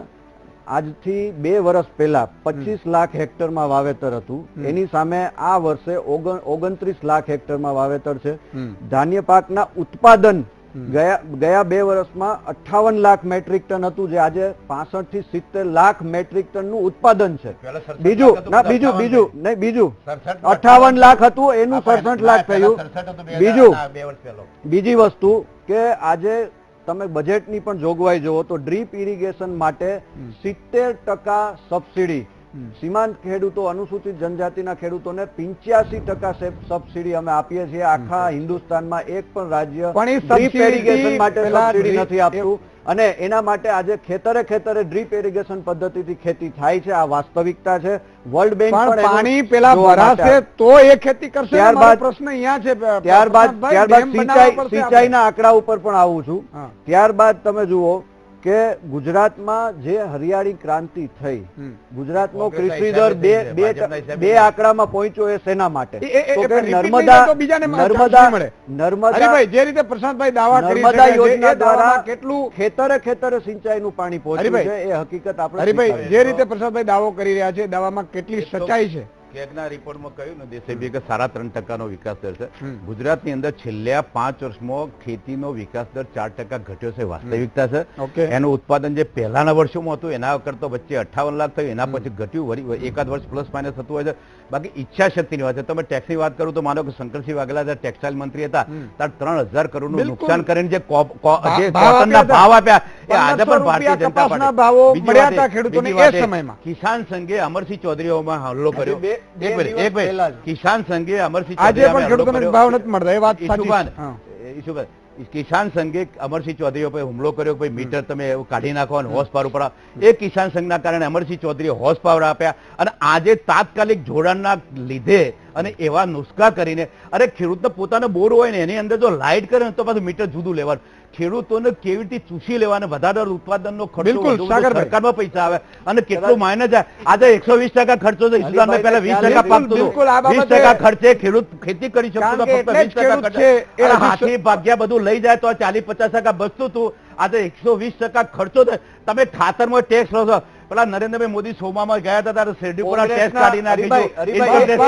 આજથી 2 વર્ષ પહેલા 25 લાખ હેક્ટરમાં વાવેતર હતું. એની સામે આ વર્ષે 29 લાખ હેક્ટરમાં વાવેતર છે. ધાન્ય પાકના ઉત્પાદન ગયા 2 વર્ષમાં 58 લાખ મેટ્રિક ટન હતું, જે આજે 65 થી 70 લાખ મેટ્રિક ટન નું ઉત્પાદન છે. બીજું 58 લાખ હતું, એનું 67 લાખ થયું. બીજી વસ્તુ કે આજે તમે બજેટની પણ જોગવાઈ જુઓ તો ડ્રીપ ઇરિગેશન માટે 70% સબસિડી સીમાંત ખેડૂતો, અનુસૂચિત જનજાતિના ખેડૂતોને 85% સબસિડી અમે આપીએ છીએ. આખા હિન્દુસ્તાનમાં એક પણ રાજ્ય ડ્રીપ ઇરિગેશન માટે સબસિડી નથી આપતું અને એના માટે આજે ખેતરે ડ્રીપ ઇરિગેશન પદ્ધતિથી ખેતી થાય છે. આ વાસ્તવિકતા છે. વર્લ્ડ બેંક પણ પાણી પેલા ભરાશે તો એ ખેતી કરશે. પ્રશ્ન અહીંયા છે. ત્યારબાદ સિંચાઈના આંકડા ઉપર પણ આવું છું. ત્યારબાદ તમે જુઓ કે ગુજરાતમાં જે હરિયાળી ક્રાંતિ થઈ, ગુજરાતનો કૃષિ દર બે આંકડામાં પહોંચ્યો, એ શેના માટે? નર્મદા જે રીતે પ્રશાંતભાઈ દાવા કરી નર્મદા યોજના દ્વારા કેટલું ખેતરે સિંચાઈનું પાણી પહોંચ્યું છે, એ હકીકત આપણે. હરિભાઈ, જે રીતે પ્રશાંતભાઈ દાવો કરી રહ્યા છે, દાવામાં કેટલી સચ્ચાઈ છે? કેગના રિપોર્ટમાં કહ્યું ને દેશેબી કે 3.5% વિકાસ દર છે. ગુજરાતની અંદર છેલ્લા 5 વર્ષમાં ખેતીનો વિકાસ દર 4% ઘટ્યો છે, વાસ્તવિકતા છે. એનું ઉત્પાદન જે પહેલાના વર્ષોમાં હતું એના કરતા વચ્ચે 58 લાખ થયું, એના પછી ઘટ્યું, એકાદ વર્ષ પ્લસ માઇનસ થતું હોય છે. બાકી ઈચ્છા શક્તિની વાત છે. તમે ટેક્સની વાત કરું તો માનો કે શંકરસિંહ વાઘેલા જયારે ટેક્સટાઇલ મંત્રી હતા ત્યારે 3000 કરોડનું નુકસાન કરીને જે કોટનના ભાવ આપ્યા એ આજે પણ ભારતીય જનતા પાર્ટી. કિસાન સંઘે અમરસિંહ ચૌધરીઓમાં હુમલો કર્યો. કિસાન સંઘે અમરસિંહ કિસાન સંઘે અમરસિંહ ચૌધરી ઉપર હુમલો કર્યો, ભાઈ મીટર તમે કાઢી નાખો અને હોર્સ પાવર ઉપર. એ કિસાન સંઘના કારણે અમરસિંહ ચૌધરીએ હોર્સ પાવર આપ્યા અને આજે તાત્કાલિક જોડાણના લીધે અને એવા નુસ્ખા કરીને અરે ખેડૂતને પોતાનો બોર હોય ને એની અંદર જો લાઇટ કરે ને તો પાછું મીટર જુદું લેવાનું. ખેડૂતોને કેવી રીતે ચૂસી લેવાને વધારે ઉત્પાદનનો ખર્ચો સરકારમાં પૈસા આવે અને કેટલું માઇનસ જાય. આજે 120% ખર્ચો છે. ઇસ્લામમાં પહેલા 20% પાકતો હતો, 20% ખર્ચે ખેડૂત ખેતી કરી શકતો હતો, ફક્ત 20% ખર્ચે હાથી ભાગ્યા બધું લઈ જાય તો 40-50% બચતું હતું. આજે 120% ખર્ચો છે. તમે ખાતરમાં ટેક્સ લો છો. પેલા નરેન્દ્રભાઈ મોદી સોમામાં ગયા હતા ત્યારે શેરડી પર ટેક્સ કાઢી નાખ્યું,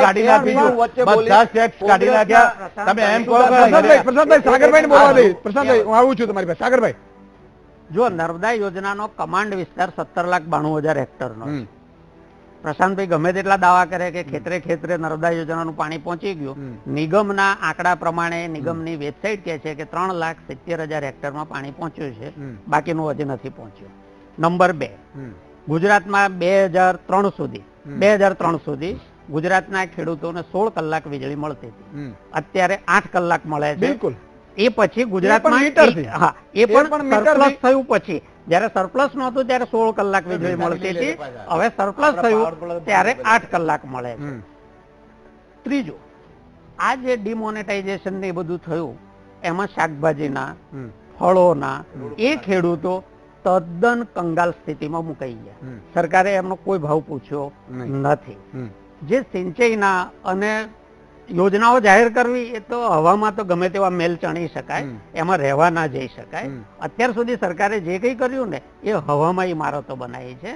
કાઢી નાખ્યું, બધા ટેક્સ કાઢી નાખ્યા. તમે એમ કહો પ્રશાંતભાઈ સાગરભાઈ બોલવા દે. પ્રશાંતભાઈ હું આવું છું તમારી પાસે. સાગરભાઈ, જો નર્મદા યોજનાનો કમાન્ડ વિસ્તાર 17,92,000 હેક્ટરનો છે. પ્રશાંતભાઈ ગમે તેટલા દાવા કરે કે ખેતરે નર્મદા યોજનાનું પાણી પહોંચી ગયું, નિગમના આંકડા પ્રમાણે નિગમની વેબસાઇટ કહે છે કે 3,70,000 હેક્ટરમાં પાણી પહોંચ્યું છે, બાકીનું હજી નથી પહોંચ્યું. નંબર 2, ગુજરાતમાં 2003 સુધી ગુજરાતના ખેડૂતોને 16 કલાક વીજળી મળતી હતી. અત્યારે 8 કલાક મળે છે. એ પછી ગુજરાતમાં મીટરથી. હા એ એ પણ પણ મીટરથી. સરપ્લસ થયું પછી જયારે સરપ્લસ નહોતું ત્યારે 16 કલાક વીજળી મળતી હતી. હવે સરપ્લસ થયું ત્યારે 8 કલાક મળે છે. ત્રીજું, આ જે ડિમોનેટાઇઝેશન ને એ બધું થયું એમાં શાકભાજીના ફળોના એ ખેડૂતો તદ્દન કંગાલ સ્થિતિમાં મુકાઈ ગયા. સરકારે એમનો કોઈ ભાવ પૂછ્યો નથી. જે સિંચાઈના અને યોજનાઓ જાહેર કરવી એ તો હવામાં તો ગમે તેવા મેલ ચણી શકાય, એમાં રહેવા ના જઈ શકાય. અત્યાર સુધી સરકારે જે કંઈ કર્યું ને એ હવામાં ઇમારતો બનાવી છે.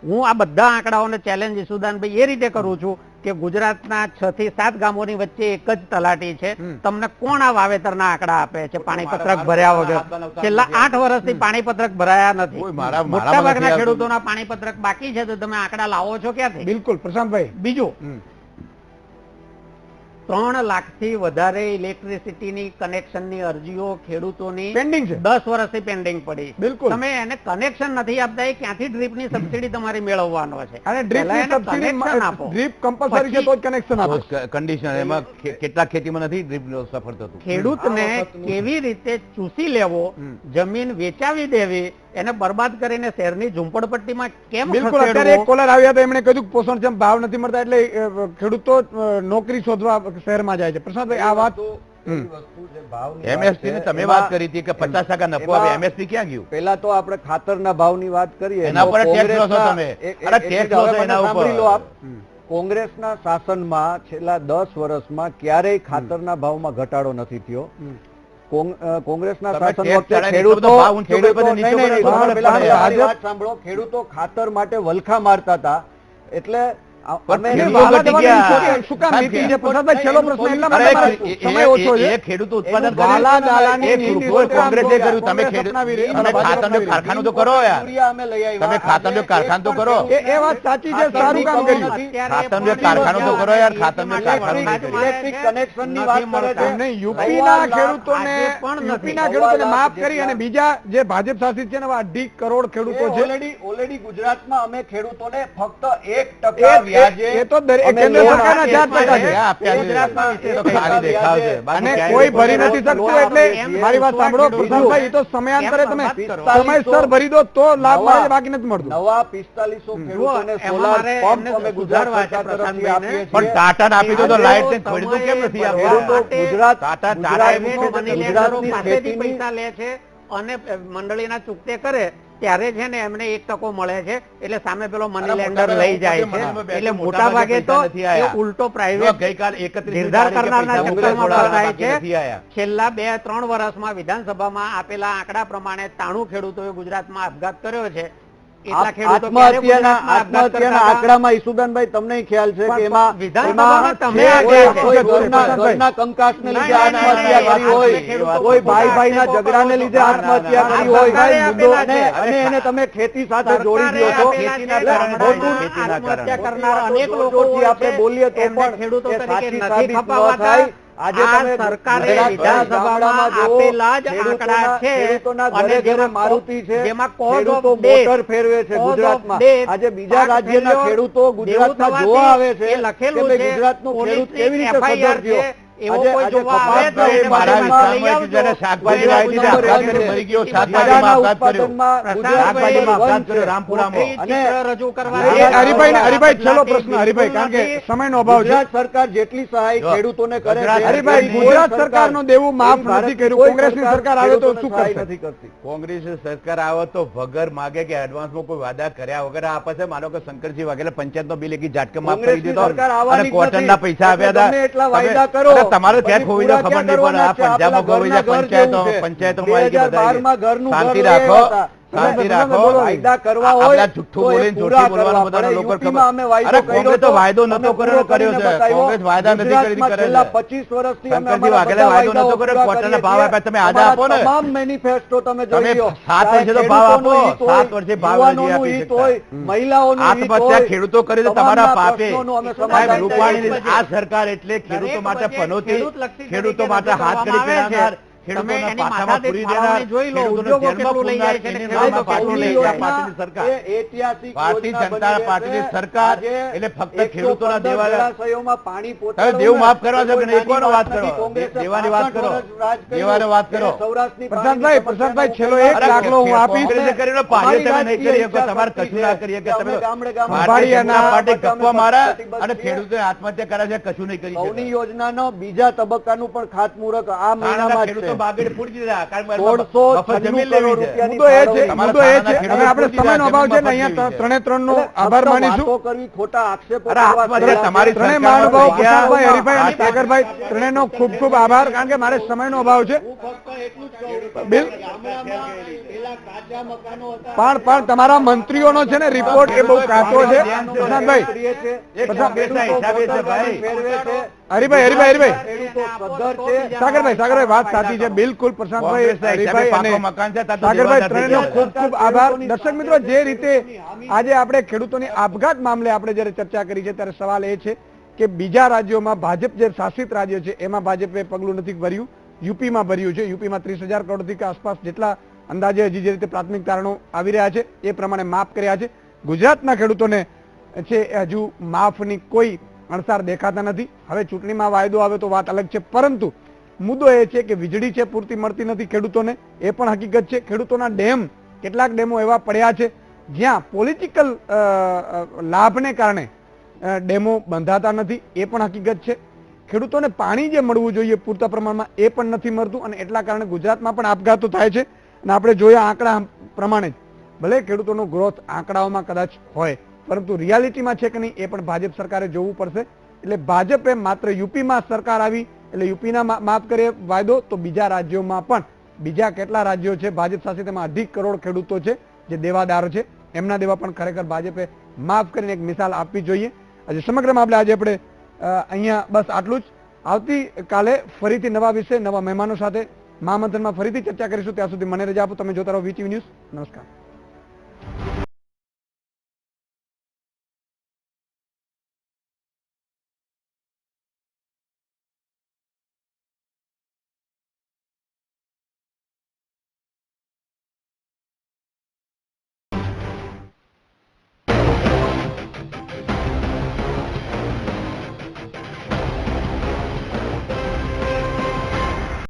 હું આ બધા આંકડાઓને ચેલેન્જ ઈસુદાનભાઈ એ રીતે કરું છું કે ગુજરાતના 6 થી 7 ગામોની વચ્ચે એક જ તલાટી છે. તમને કોણ આ વાવેતરના આંકડા આપે છે પાણીપત્રક ભર્યા વગર? છેલ્લા 8 વર્ષથી પાણીપત્રક ભરાયા નથી. મોટા ભાગના ખેડૂતોના પાણીપત્રક બાકી છે, તો તમે આંકડા લાવો છો ક્યાંથી? બિલકુલ પ્રશાંતભાઈ. બીજું, 3 લાખથી વધારે ઇલેક્ટ્રિસિટીની કનેક્શનની અરજીઓ ખેડૂતોની પેન્ડિંગ છે, 10 વર્ષથી પેન્ડિંગ પડી. બિલકુલ. તમે એને કનેક્શન નથી આપતા, એ ક્યાંથી ડ્રીપની સબસિડી તમારે મેળવવાનો છે? અને પહેલા એને connection ડ્રીપ આપો. ડ્રીપ કમ્પલસરી છે તો જ કનેક્શન આપો. કન્ડિશન એમાં કેટલાક ખેતીમાં નથી ડ્રીપ સફળ થતું. ખેડૂતને કેવી રીતે ચૂસી લેવો, જમીન વેચાવી દેવી, એને બરબાદ કરીને શહેરની ઝૂંપડપટ્ટીમાં કેમ બિલકુલ. અત્યારે એક ખસેડવો? કોલર આવ્યા હતા, એમણે કહ્યું કે પોષણક્ષમ ભાવ નથી મળતા એટલે ખેડૂતો નોકરી શોધવા શહેરમાં જાય છે. પ્રશાંતભાઈ આ વાત એમએસપી ની તમે વાત કરી હતી કે 50% નફો આવે, એમએસપી ક્યાં ગયું? પેલા તો આપણે ખાતરના ભાવની વાત કરીએ. એના પર તો ટેક્સ લો છો કોંગ્રેસના- તમે. એક- અરે એક ટેક્સ મિનિટ, લો હવે છો મને એના સાંભળી લો ઉપર. આપ. કોંગ્રેસના શાસનમાં છેલ્લા 10 વર્ષમાં ક્યારેય ખાતરના ભાવમાં ઘટાડો નથી થયો. કોંગ્રેસના તમે શાસન ટેક્સ વખતે ચડાવીને ખેડૂતો એટલો બધો ભાવ ઊંચો કર્યો, ખેડૂતો- નીચો નહીં, નહીં, કર્યો, નહીં, તમારે પેલા ભાજપ- મારી વાત સાંભળો. ખેડૂતો ખાતર માટે વલખા મારતા હતા. એટલે અમે ખેડૂતો વાલા ઘટી દેવાની ગયા. શું કામ નીતિ છે? સાહેબ, પ્રશાંતભાઈ છેલ્લો પ્રશ્ન એટલા માટે અરે, મારો સમય ઓછો છે. એ ખેડૂતો ઉત્પાદન એનું વાલા દાલાની કરે, નીતિ એ છે. કોંગ્રેસે કર્યું. તમે કોંગ્રેસ અપનાવી રહી. તમે ભાજપ ખાતરનું અપનાવી રહી. કારખાનું તો કરો યાર. યુરિયા અમે લઈ આવ્યા. તમે ખાતરનું કારખાનું તો કરો. એ વાત સાચી છે, સારું કામ કર્યું. ખાતરનું કારખાનું તો કરો યાર. ખાતરનું કારખાનું નહીં કર્યું. ઇલેક્ટ્રિક કનેક્શનની વાત કરે છે. નહીં, યુપીના ખેડૂતોને આજે પણ નથી. યુપીના ખેડૂતોને માફ કરી અને બીજા જે ભાજપ શાસિત છે ને 2.5 કરોડ ખેડૂતો છે. ઓલરેડી ગુજરાતમાં અમે ખેડૂતોને ફક્ત 1% વ્યાજે એ તો દરેક અમે કેન્દ્ર લોન સરકારના આપીએ 4% છે. છીએ. આપ્યા છે. ગુજરાતમાં એ તો ખાલી દેખાવ છે. બાકી અને ક્યાંય કોઈ નથી. ભરી નથી શકતું. એટલે મારી વાત સાંભળો પ્રશાંતભાઈ, એ તો સમયાંતરે તમે સમયસર ભરી દો તો લાભ મળે છે, બાકી નથી મળતું. નવા 4500 ખેડૂતોને સોલાર મારે પંપ એમને અમે ગુજરાત સુધારવા છે સરકાર તરફથી પ્રશાંતભાઈને. આપીએ પણ છીએ. ટાટા આપી દો તો લાઈટ ને ખેડૂતો કેમ નથી ખેડૂતો આપતા? ગુજરાત ટાટા ગુજરાતની મની ગુજરાતની લેન્ડરો પાસેથી ખેતીની પૈસા લે છે અને મંડળીના ચૂકતે કરે ત્યારે છે ને એમને 1% મળે છે, એટલે સામે પેલો મની લેન્ડર લઈ જાય છે. એટલે મોટા ભાગે તો એ ઉલટો પ્રાઇવેટ ગઈકાલ 31 નિર્ધાર કરનારના પૈસા ચક્કરમાં થોડા ફસાય બાકી છે. નથી આયા. છેલ્લા 2-3 વર્ષમાં વિધાનસભામાં આપેલા આંકડા પ્રમાણે 93 ખેડૂતોએ ગુજરાતમાં આપઘાત કર્યો છે. એટલા ખેડૂતો ક્યારે ગુજરાતમાં આપઘાત કરતા હતા? આંકડામાં ઈસુદાનભાઈ તમને ખ્યાલ છે કે એમાં વિધાનસભામાં તમે કોઈ ઘરના કંકાસને લીધે આત્મહત્યા કરી હોય, કોઈ ભાઈ-ભાઈના ઝઘડાને લીધે આત્મહત્યા કરી હોય, અને એને તમે ખેતી સાથે જોડી દો છો. આત્મહત્યા કરનાર અનેક લોકો આપણે બોલીએ તો પણ ખેડૂતો એ તરીકે સાચી નથી સાબિત ન ખપાવાતા. થાય. આજે આ તમે સરકારે ગુજરાત વિધાનસભામાં ગામડામાં જુઓ, આપેલા જ આંકડા છે ખેડૂતોના અને ઘરે ઘરે જેમાં મારુતિ છે, જેમાં cause ખેડૂતો of death, મોટર ફેરવે છે cause of ગુજરાતમાં. death, આજે બીજા પાક રાજ્યના failure, ખેડૂતો ગુજરાતમાં દેવું જોવા આવે છે થવાથી એ લખેલું કે ભાઈ છે, ગુજરાતનો ખેડૂત પોલીસની કેવી રીતે FIR સદ્ધર થયો. છે. એવો આજે- કોઈ આજે જોવા આવે તો કપાસના એને મારા મારા વિસ્તારમાં લઈ એક જણે આવજો. શાકભાજી વાવી દીધી, આપઘાત કરીને મરી ગયો. શાકભાજીમાં બટાકાના આપઘાત કર્યો. ઉત્પાદનમાં ગુજરાત શાકભાજીમાં આપઘાત બંધ કર્યો છે. રામપુરામાં. મોટી ચિત્ર રજૂ કરવા એ હરિભાઈ છેલ્લો પ્રશ્ન હરિભાઈ, કારણ કે સમયનો અભાવ છે. ગુજરાત સરકાર જેટલી સહાય જો, ખેડૂતોને કરે છે, હરિભાઈ, કોઈ ગુજરાત સરકાર સરકારનું દેવું માફ નથી કર્યું. કોઈ કોંગ્રેસની સરકાર આવે તો શું સહાય કરશે? નથી કરતી. કોંગ્રેસ સરકાર આવે તો વગર માગે કે એડવાન્સમાં કોઈ વાદા કર્યા વગર આપે છે. માનો કે શંકરસિંહ વાઘેલા પંચાયતનો બિલ એકી ઝાટકે માફ કરી કોંગ્રેસની દીધો સરકાર અને આવવાની જ કોટનના નથી. પૈસા આપ્યા એટલે તમે એટલા વાયદા હતા. કરો. અરે તમારે ત્યાં પછી ખોઈ જાય પૂરા ખબર નહીં પડે. આ ક્યાં પંજાબમાં ખોઈ જાય કરવાના છે? પંચાયતોમાં ઘર જેવું છે. પંચાયતોમાં આવી ગયા 2012 માં બધા. ઘરનું શાંતિ ઘર રાખો, લઈ આવ્યા હતા. શાંતિ તમે રાખો. વાયદા કરવા આ હોય બધા જુઠ્ઠું તો એ બોલીને પૂરા જુઠ્ઠી બોલવાનું કરવા બધાને પડે. લોકો યુપીમાં અમે વાયદો અરે કર્યો કોંગ્રેસ તો હતો. વાયદો અમે નતો પૂરો કર્યો કરીને છે. બતાવ્યો. કોંગ્રેસ વાયદા નથી કરી ગુજરાતમાં કરે છેલ્લા છે. 25 વર્ષથી અમે શંકરસિંહ અમારા વાઘેલા બધા વાયદો નતો વાયદાઓ કર્યો. પૂરા કોટનના કરીએ ભાવ છીએ. આપ્યા, તમે આદા આપો ને. તમામ મેનિફેસ્ટો તમે જોઈ તમે લો. 7 વર્ષે તો ભાવ આપો. 7 વર્ષે ભાવ નથી યુવાનોનું આપી હિત શકતા. હોય, મહિલાઓનું હિત આત્મહત્યા હોય. ખેડૂતો કરે તો તમામના તમારા પાપે. પ્રશ્નોનું અમે સાહેબ સમાધાન રૂપાણીની કરીએ. આ સરકાર એટલે ખેડૂતો માટે દરેક પનોતી, ખેડૂતલક્ષી ખેડૂતો તરીકે માટે રજૂ હાથ કરી કરવામાં આવે ચડાવનાર, તમે ખેડૂતોના એની પાટામાં માથાદીઠ પૂરી ફાળવણી દેનાર, જોઈ લો, ખેડૂતોને ઉદ્યોગો જેલમાં કેટલું લઈ જાય છે પૂરનાર, અને એની ખેડૂતો નામમાં કેટલું કેટલું લઈ લઈ જાય જાય છે. પાર્ટીની સરકાર. એ ઐતિહાસિક ભારતીય યોજના જનતા બની પાર્ટીની રહેશે. સરકાર આજે એટલે ફક્ત 115 ખેડૂતોના દેવા જળાશયોમાં પાણી તમે પહોંચાડવું દેવું ને, માફ કરવા છો કે કોઈ નહીં? કોનો નાની વાત નથી. કરો? કોંગ્રેસે દેવાની વાત 65 કરો. વર્ષ રાજ કર્યું. દેવાની વાત કરો. એને સૌરાષ્ટ્રની પ્રશાંતભાઈ, પાણીની પ્રશાંતભાઈ, સમસ્યાનો છેલ્લો એક ઉકેલ દાખલો હું આપીશ. કોંગ્રેસે કરેલો પાર્ટીએ તમે નહીં કરી શકો, તમારે કશું ના કરીએ કે તમે ભારતીય જનતા પાર્ટી ગપ્પા મારા અને ખેડૂતોએ આત્મહત્યા કરે છે, કશું નહીં કરી સૌની શકે. યોજનાનો બીજા તબક્કાનું પણ ખાતમુહૂર્ત આ મહિનામાં જ ખેડૂતો છે. બાગેડ પૂરી દીધા, કારણ કે 1696 મફત જમીન લેવી છે. રૂપિયાની મુદ્દો એ છે, ફાળવણી. મુદ્દો એ છે. તમારા હવે આપણે સમયનો અભાવ છે ને અહીંયા ત્રણે ત્રણનો આભાર ફક્ત માનીશું. વાતો કરવી, ખોટા આક્ષેપો અરે કરવા આત્મહત્યા કરવા તમારી ત્રણેય સરકારમાં મહાનુભાવો થઈ ગયા. પ્રશાંતભાઈ, હરિભાઈ અને સાગરભાઈ ત્રણેયનો ખૂબ ખૂબ આભાર, કારણ કે મારે સમયનો અભાવ છે. હું ફક્ત એટલું જ કહું, બિલ- ગામડામાં પેલા કાચા મકાનો હતા. પણ તમારા મંત્રીઓનો છે ને રિપોર્ટ એ બહુ કાચો છે. પ્રશાંતભાઈ, એક કોંગ્રેસના હિસાબે છે ભાઈ. હરિભાઈ, ખેડૂતો સદ્ધર છે. સાગરભાઈ વાત સાચી છે, બિલકુલ. પ્રશાંતભાઈ, કોંગ્રેસના હિસાબે હરિભાઈ અને પાકો મકાન છે, ત્યાં તો સાગરભાઈ દેવાદાર થઈ ત્રણેયનો ગયા. ખૂબ ખૂબ આભાર. દર્શક મિત્રો, જે રીતે આજે આપણે ખેડૂતોની આપઘાત મામલે આપણે જ્યારે ચર્ચા કરી છે ત્યારે સવાલ એ છે કે બીજા રાજ્યોમાં ભાજપ જે શાસિત રાજ્યો છે એમાં ભાજપે પગલું નથી ભર્યું, યુપીમાં ભર્યું છે. યુપીમાં 30,000 કરોડથી આસપાસ જેટલા અંદાજે હજી જે રીતે પ્રાથમિક તારણો આવી રહ્યા છે એ પ્રમાણે માફ કર્યા છે. ગુજરાતના ખેડૂતોને છે એ હજુ માફની કોઈ અણસાર દેખાતા નથી. હવે ચૂંટણીમાં વાયદો આવે તો વાત અલગ છે, પરંતુ મુદ્દો એ છે કે વીજળી છે પૂરતી મળતી નથી ખેડૂતોને, એ પણ હકીકત છે. ખેડૂતોના ડેમ, કેટલાક ડેમો એવા પડ્યા છે જ્યાં પોલિટિકલ લાભને કારણે ડેમો બંધાતા નથી, એ પણ હકીકત છે. ખેડૂતોને પાણી જે મળવું જોઈએ પૂરતા પ્રમાણમાં એ પણ નથી મળતું અને એટલા કારણે ગુજરાતમાં પણ આપઘાતો થાય છે. અને આપણે જોયા આંકડા પ્રમાણે જ, ભલે ખેડૂતોનો ગ્રોથ આંકડાઓમાં કદાચ હોય, પરંતુ રિયાલિટીમાં છે કે નહીં એ પણ ભાજપ સરકારે જોવું પડશે. એટલે ભાજપે માત્ર યુપીમાં સરકાર આવી એટલે યુપીના માફ કરીએ વાયદો, તો બીજા રાજ્યોમાં પણ બીજા કેટલા રાજ્યો છે ભાજપ શાસિત, એમાં 2.5 કરોડ ખેડૂતો છે જે દેવાદારો છે, એમના દેવા પણ ખરેખર ભાજપે માફ કરીને એક મિસાલ આપવી જોઈએ. આજે સમગ્ર મામલે આજે આપણે અહીંયા બસ આટલું જ. આવતીકાલે ફરીથી નવા વિષય, નવા મહેમાનો સાથે મહામંથનમાં ફરીથી ચર્ચા કરીશું. ત્યાં સુધી મને રજા આપો. તમે જોતા રહો વીટીવી ન્યૂઝ. નમસ્કાર.